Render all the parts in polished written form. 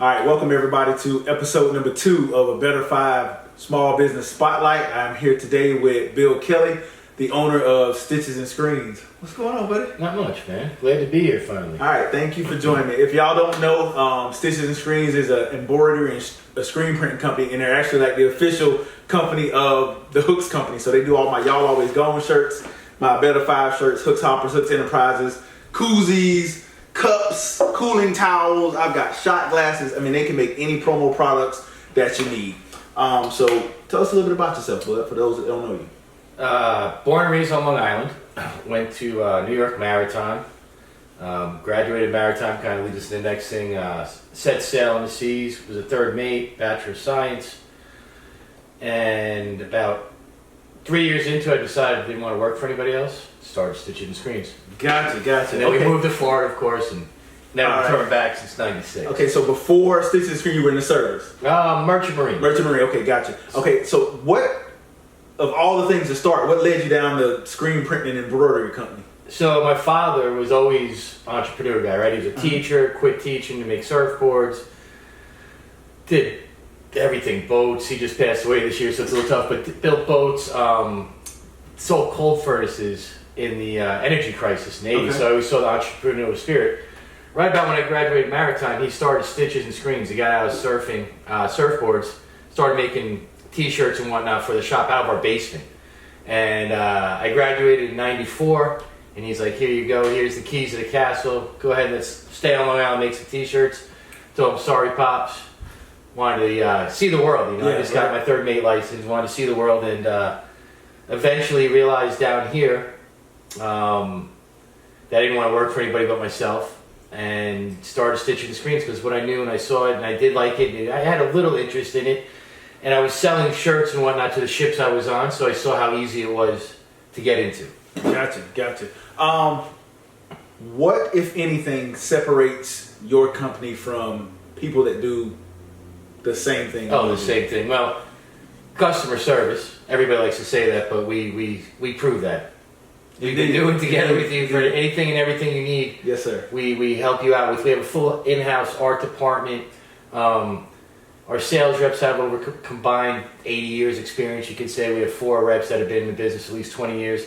All right, welcome everybody to episode number 2 of A Better 5 Small Business Spotlight. I'm here today with Bill Kelly, the owner of Stitches and Screens. What's going on, buddy? Not much, man. Glad to be here finally. All right, thank you for joining me. If y'all don't know, Stitches and Screens is an embroidery and a screen printing company, and they're actually like the official company of the Hooks company. So they do all my Y'all Always Gone shirts, my Better 5 shirts, Hooks Hoppers, Hooks Enterprises, koozies, cups, cooling towels. I've got shot glasses. I mean, they can make any promo products that you need. So tell us a little bit about yourself, bud, for those that don't know you. Born and raised on Long Island. Went to New York Maritime. Graduated Maritime, kind of leads us to the next thing. Set sail on the seas. Was a third mate, Bachelor of Science. And about 3 years into it, I decided I didn't want to work for anybody else. Started Stitching and Screens. Gotcha. And then we moved to Florida, of course, and now we're coming back since '96. Okay, so before Stitches and Screens, you were in the service? Merchant Marine. Merchant Marine, okay, gotcha. Okay, so what, of all the things to start, what led you down the screen printing and embroidery company? So my father was always an entrepreneur guy, right? He was a teacher, quit teaching to make surfboards, did everything, boats. He just passed away this year, so it's a little tough, but built boats, sold cold furnaces in the energy crisis in the 80s, so I always saw the entrepreneurial spirit. Right about when I graduated Maritime, he started Stitches and Screens. He got out of surfing, surfboards, started making t-shirts and whatnot for the shop out of our basement. And I graduated in '94, and he's like, here you go, here's the keys to the castle, go ahead and let's stay on Long Island, make some t-shirts. Told him, sorry Pops, wanted to see the world, you know. I just got my third mate license, wanted to see the world, and eventually realized down here that I didn't want to work for anybody but myself, and started Stitching the Screens because what I knew and I saw it and I did like it, and I had a little interest in it, and I was selling shirts and whatnot to the ships I was on, so I saw how easy it was to get into. Gotcha. What, if anything, separates your company from people that do the same thing? Oh, the same thing. Well, customer service. Everybody likes to say that, but we prove that. We've been doing together with you for anything and everything you need. Yes, sir. We help you out with. We have a full in-house art department. Our sales reps have over combined 80 years experience. You could say we have 4 reps that have been in the business at least 20 years.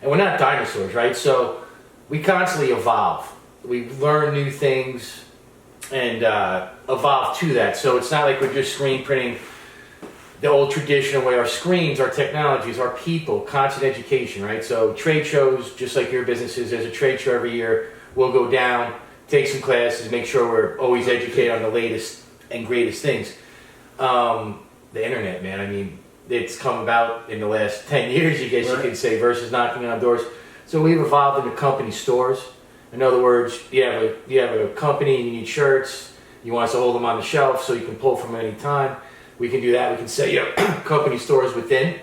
And we're not dinosaurs, right? So we constantly evolve. We learn new things and evolve to that. So it's not like we're just screen printing the old traditional way. Our screens, our technologies, our people, constant education, right? So trade shows, just like your businesses, there's a trade show every year. We'll go down, take some classes, make sure we're always educated on the latest and greatest things. The internet, man, I mean, it's come about in the last 10 years, I guess you could say, versus knocking on doors. So we've evolved into company stores. In other words, you have a company and you need shirts, you want us to hold them on the shelf so you can pull from any time. We can do that. We can set you up company stores within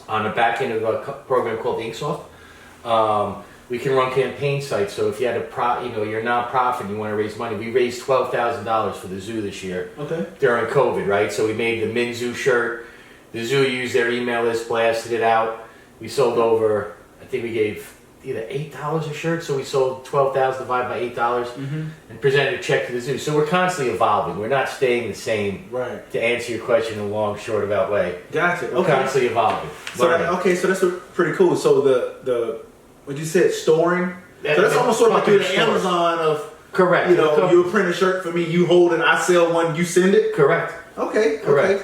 on the back end of a program called Inksoft. We can run campaign sites. So if you had you're a nonprofit and you want to raise money, we raised $12,000 for the zoo this year during COVID, right? So we made the Min Zoo shirt. The zoo used their email list, blasted it out. We sold over, I think we gave either $8 a shirt, so we sold $12,000 divided by $8 and presented a check to the zoo. So we're constantly evolving. We're not staying the same. Right. To answer your question in a long, short about way. Gotcha. We're constantly evolving. So that's pretty cool. So the what you said, storing. So that's almost sort of like you're the Amazon of. Correct. You print a shirt for me, you hold it, I sell one, you send it. Correct. Okay.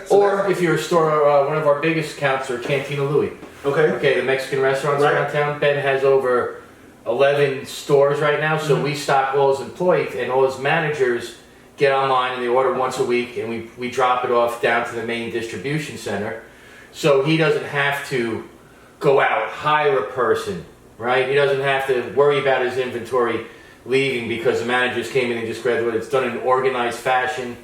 So or if you're a store, one of our biggest accounts are Cantina Louie. Okay, the Mexican restaurants around town. Ben has over 11 stores right now, so we stock all his employees, and all his managers get online and they order once a week, and we drop it off down to the main distribution center. So he doesn't have to go out, hire a person, right? He doesn't have to worry about his inventory leaving because the managers came in and just grabbed it. It's done in an organized fashion.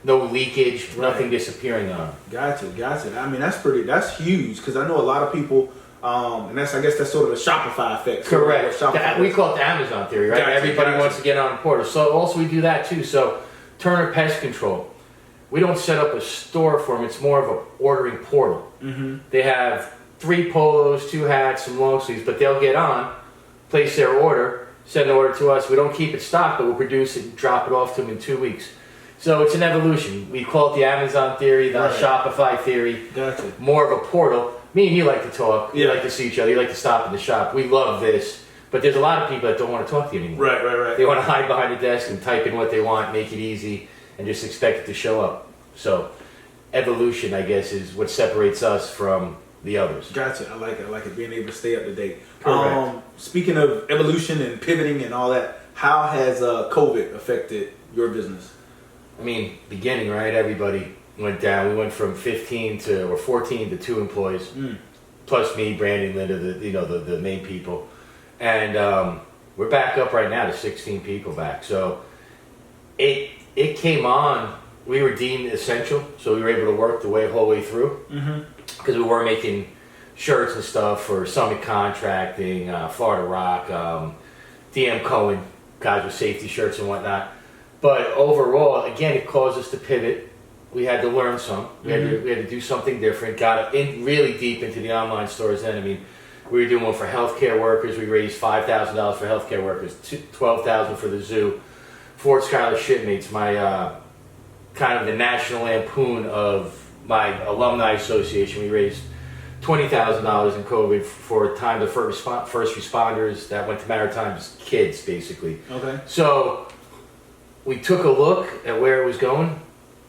No leakage, nothing disappearing on them. Gotcha. I mean, that's huge because I know a lot of people, and I guess that's sort of the Shopify effect. Correct. We call it the Amazon theory, right? Everybody wants to get on a portal. So also we do that too. So Turner Pest Control, we don't set up a store for them. It's more of a ordering portal. They have 3 polos, 2 hats, some long sleeves, but they'll get on, place their order, send the order to us. We don't keep it stocked, but we'll produce it and drop it off to them in 2 weeks. So it's an evolution. We call it the Amazon theory, the Right. Shopify theory. Gotcha. More of a portal. Me and you like to talk. You Yeah. like to see each other. You like to stop in the shop. We love this. But there's a lot of people that don't want to talk to you anymore. Right. They want to hide behind a desk and type in what they want, make it easy, and just expect it to show up. So evolution, I guess, is what separates us from the others. Gotcha. I like it. Being able to stay up to date. Correct. Speaking of evolution and pivoting and all that, how has COVID affected your business? I mean, beginning, right? Everybody went down. We went from 14 to 2 employees, plus me, Brandon, Linda, the main people, and we're back up right now to 16 people back. So it came on. We were deemed essential, so we were able to work the whole way through because we were making shirts and stuff for Summit Contracting, Florida Rock, DM Cohen, guys with safety shirts and whatnot. But overall, again, it caused us to pivot. We had to learn some. We had to do something different. Got in really deep into the online stores then. I mean, we were doing one for healthcare workers. We raised $5,000 for healthcare workers, $12,000 for the zoo. Fort Schuyler Shipmates, my kind of the National Lampoon of my alumni association. We raised $20,000 in COVID for time to first responders that went to Maritime's kids, basically. Okay. So we took a look at where it was going.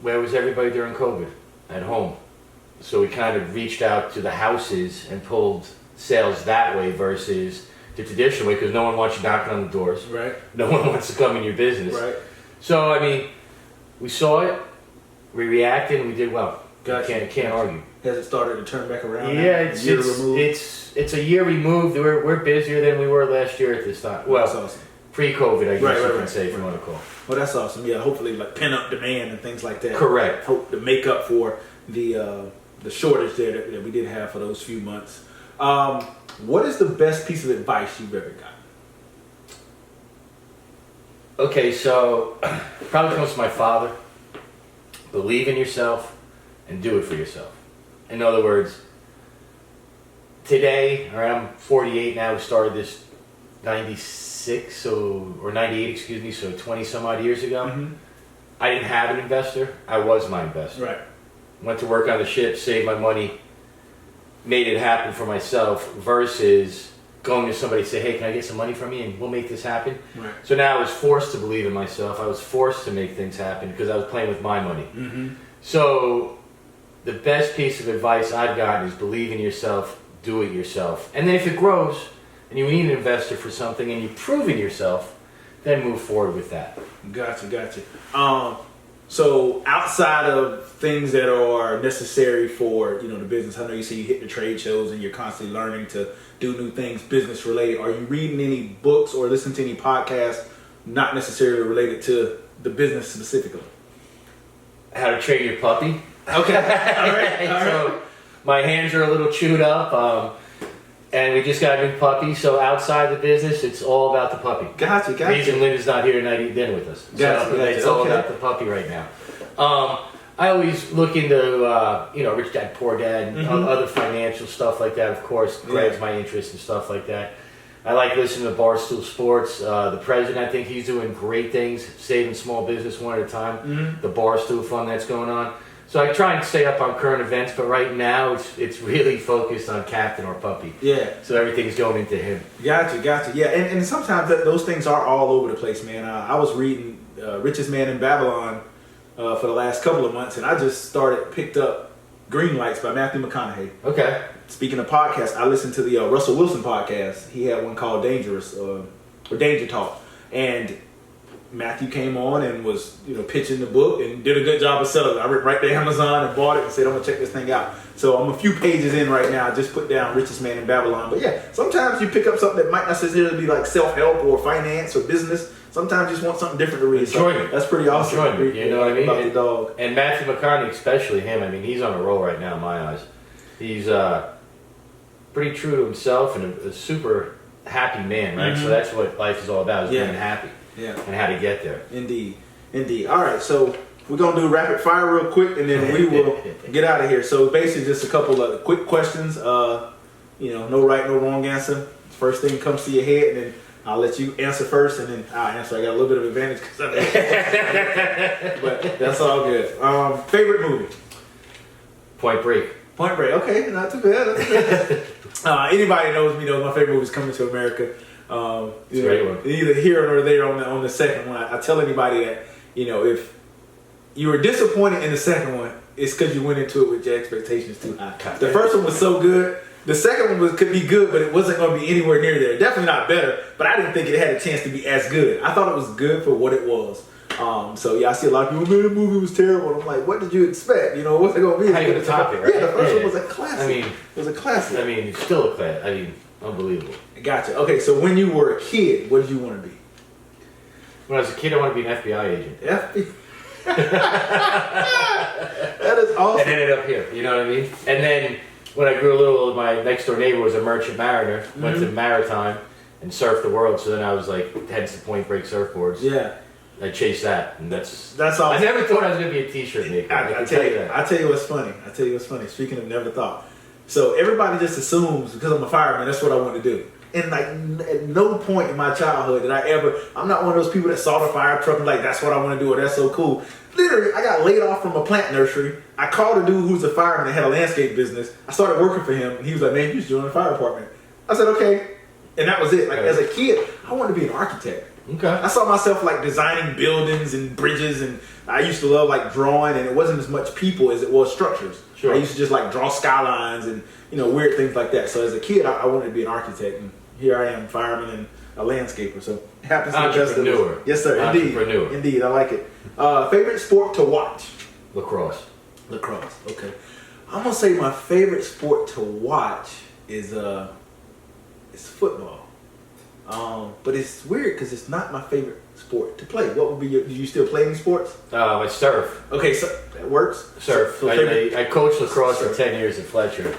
Where was everybody during COVID? At home. So we kind of reached out to the houses and pulled sales that way versus the traditional way, because no one wants you knocking on the doors. Right. No one wants to come in your business. Right. So, I mean, we saw it, we reacted, and we did well. Gotcha. Can't argue. Has it started to turn back around? Yeah, now? A year removed? it's a year removed. We're busier than we were last year at this time. Well, That's awesome. pre-COVID, I guess you can Right. say, if you want to call. Well, that's awesome. Yeah, hopefully like pent up demand and things like that. Correct. Hope to make up for the shortage there that we did have for those few months. What is the best piece of advice you've ever gotten? Okay, so probably comes from my father. Believe in yourself and do it for yourself. In other words, today, or I'm 48 now, we started this 96, or 98, excuse me, so 20 some odd years ago. I didn't have an investor, I was my investor. Right. Went to work on the ship, saved my money, made it happen for myself, versus going to somebody and say, hey, can I get some money from you and we'll make this happen? Right. So now I was forced to believe in myself. I was forced to make things happen because I was playing with my money. So the best piece of advice I've gotten is believe in yourself, do it yourself. And then if it grows and you need an investor for something and you've proven yourself, then move forward with that. Gotcha. So outside of things that are necessary for the business, I know you say you hit the trade shows and you're constantly learning to do new things business related. Are you reading any books or listening to any podcasts not necessarily related to the business specifically? How to train your puppy. Okay. All right. So my hands are a little chewed up, and we just got a new puppy. So outside the business, it's all about the puppy. Gotcha. Reason Linda's not here tonight eating dinner with us. Gotcha. It's all about the puppy right now. I always look into Rich Dad Poor Dad and other financial stuff like that. Of course, grabs my interest and stuff like that. I like listening to Barstool Sports. The president, I think he's doing great things, saving small business one at a time. The Barstool Fund that's going on. So I try and stay up on current events, but right now it's really focused on Captain or Puppy. Yeah. So everything's going into him. Gotcha. Yeah, and sometimes those things are all over the place, man. I was reading Richest Man in Babylon for the last couple of months, and I just picked up Green Lights by Matthew McConaughey. Okay. Speaking of podcasts, I listened to the Russell Wilson podcast. He had one called Dangerous or Danger Talk, and Matthew came on and was pitching the book and did a good job of selling it. I went right to Amazon and bought it and said I'm gonna check this thing out. So I'm a few pages in right now. I just put down Richest Man in Babylon. But yeah, sometimes you pick up something that might not necessarily be like self-help or finance or business. Sometimes you just want something different to read. Enjoyment. So that's pretty awesome. Enjoyment, you know what I mean? About the dog. And Matthew McConaughey, especially him, I mean, he's on a roll right now in my eyes. He's pretty true to himself and a super happy man, right? So that's what life is all about, is being happy. Yeah. And how to get there. Indeed. All right, so we're going to do rapid fire real quick, and then we will get out of here. So basically just a couple of quick questions. No right, no wrong answer. First thing comes to your head, and then I'll let you answer first, and then I'll answer. I got a little bit of advantage because but that's all good. Favorite movie? Point Break. Point Break. Okay, not too bad. Not too bad. Anybody knows me knows my favorite movie is Coming to America. It's a great one. Either here or there on the second one. I tell anybody that if you were disappointed in the second one, it's because you went into it with your expectations too high. The first one was so good. The second one could be good, but it wasn't going to be anywhere near there. Definitely not better, but I didn't think it had a chance to be as good. I thought it was good for what it was. So yeah, I see a lot of people, man, the movie was terrible. And I'm like, what did you expect? What's it going to be? How you going to top it, right? Yeah, the first one was a classic. It was a classic. Still a classic. Unbelievable. Gotcha. Okay, so when you were a kid, what did you want to be? When I was a kid, I wanted to be an FBI agent. FBI? That is awesome. And ended up here, you know what I mean? And then when I grew a little, my next door neighbor was a merchant mariner, went to Maritime and surfed the world. So then I was like, heads to Point Break surfboards. Yeah. I chased that, and that's awesome. I never thought I was going to be a t-shirt maker. I tell you that. I tell you what's funny. Speaking of never thought. So everybody just assumes because I'm a fireman, that's what I want to do. And like at no point in my childhood did I'm not one of those people that saw the fire truck and like, that's what I want to do, or that's so cool. Literally, I got laid off from a plant nursery. I called a dude who's a fireman that had a landscape business. I started working for him, and he was like, man, you should join the fire department. I said, okay. And that was it. Like, as a kid, I wanted to be an architect. Okay. I saw myself like designing buildings and bridges, and I used to love like drawing, and it wasn't as much people as it was structures. Sure. I used to just like draw skylines and weird things like that. So as a kid, I wanted to be an architect, and here I am, fireman and a landscaper. So it happens to be the best of us. Yes, sir. Indeed, I like it. Favorite sport to watch? Lacrosse. Okay. I'm gonna say my favorite sport to watch is football. But it's weird because it's not my favorite sport to play. What would be do you still play any sports? I surf. Okay, so that works. Surf. So I coached lacrosse for 10 years at Fletcher.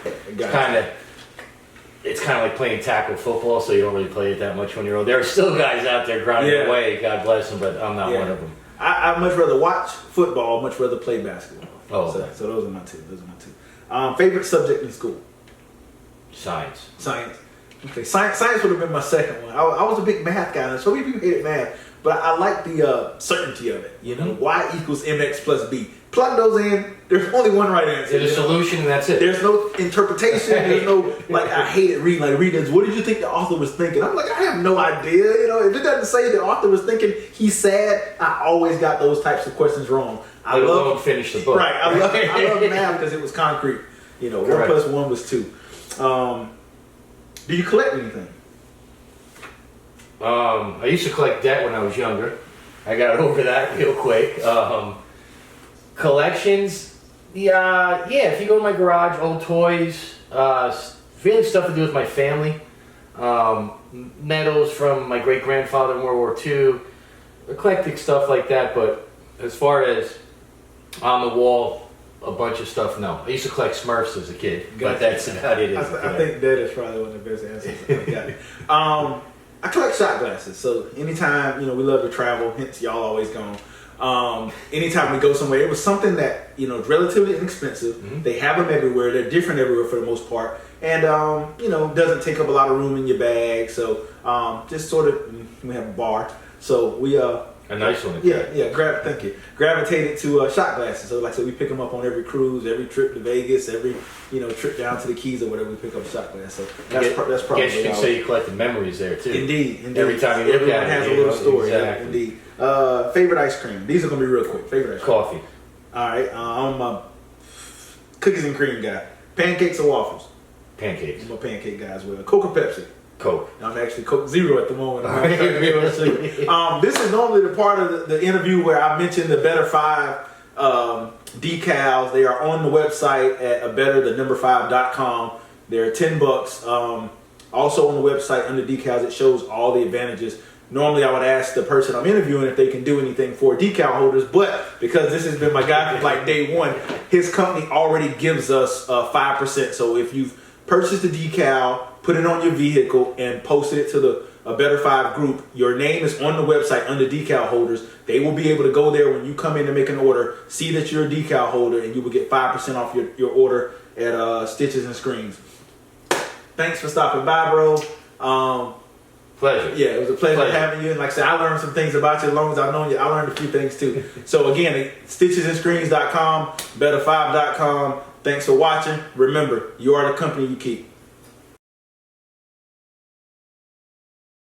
It's kind of like playing tackle football, so you don't really play it that much when you're old. There are still guys out there grinding away, God bless them, but I'm not one of them. I'd much rather watch football, much rather play basketball. Oh, so those are my two. Favorite subject in school? Science. Okay, science would have been my second one. I was a big math guy, and so many people hated math, but I like the certainty of it. Y equals mx plus b. Plug those in. There's only one right answer. There's a solution, and that's it. There's no interpretation. There's no I hate it reading. Like readers, what did you think the author was thinking? I'm like, I have no idea. If it doesn't say the author was thinking he's sad, I always got those types of questions wrong. I love finish the book. Right. I love math because it was concrete. 1 plus 1 was 2. Do you collect anything? I used to collect debt when I was younger. I got over that real quick. Collections, if you go to my garage, old toys, really stuff to do with my family. Medals from my great-grandfather in World War II, eclectic stuff like that, but as far as on the wall, a bunch of stuff, no. I used to collect Smurfs as a kid, but that's about it. I think that is probably one of the best answers I got. I collect shot glasses, so anytime, we love to travel, hence y'all always gone. Anytime we go somewhere, it was something that, is relatively inexpensive. Mm-hmm. They have them everywhere. They're different everywhere for the most part. And, doesn't take up a lot of room in your bag. So, just sort of, we have a bar. So we, a nice one. Thank you. Gravitated to shot glasses. So like I said, we pick them up on every cruise, every trip to Vegas, every trip down to the Keys or whatever. We pick up a shot glass. So that's probably. Guess you can say you collected memories there too. Indeed. Every time you look at it, has a little story. Exactly. Yeah, indeed. Favorite ice cream. These are gonna be real quick. Favorite ice cream. Coffee. All right. I'm a cookies and cream guy. Pancakes or waffles. Pancakes. I'm a pancake guy as well. Coke or Pepsi. Coke. I'm actually Coke Zero at the moment. This is normally the part of the interview where I mentioned the Better 5 decals. They are on the website at betterthenumber5.com. They're $10. Also on the website under decals, it shows all the advantages. Normally I would ask the person I'm interviewing if they can do anything for decal holders, but because this has been my guy from like day one, his company already gives us 5%. So if you've purchased a decal, put it on your vehicle, and posted it to the Better 5 group, your name is on the website under decal holders. They will be able to go there when you come in to make an order, see that you're a decal holder, and you will get 5% off your order at Stitches and Screens. Thanks for stopping by, bro. Pleasure. Yeah, it was a pleasure Pleasure. having you. And like I said, I learned some things about you. As long as I've known you, I learned a few things too. So again, stitchesandscreens.com, better5.com. Thanks for watching. Remember, you are the company you keep.